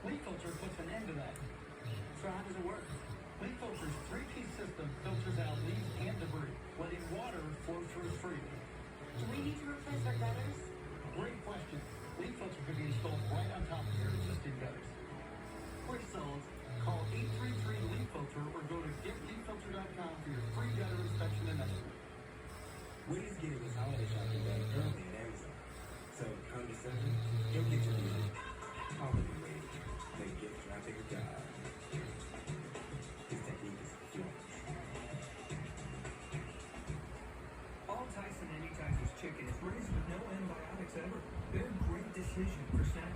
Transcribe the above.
Leaf Filter puts an end to that. So how does it work? Leaf Filter's three-piece system filters out leaves and debris, letting water flow through freely. Do we need to replace our gutters? Great question. Leaf Filter can be installed right on top of your existing gutters. For yourselves, call 833-LEAF FILTER or go to getleaffilter.com for your free gutter inspection and estimate. Wade is getting his holiday shopping done early at Amazon. So come December, he'll get your new holiday Wade. Make gift wrapping a guide. His technique is flawless. All Tyson Any Tyson chicken is raised with no antibiotics ever. They're a great decision for snap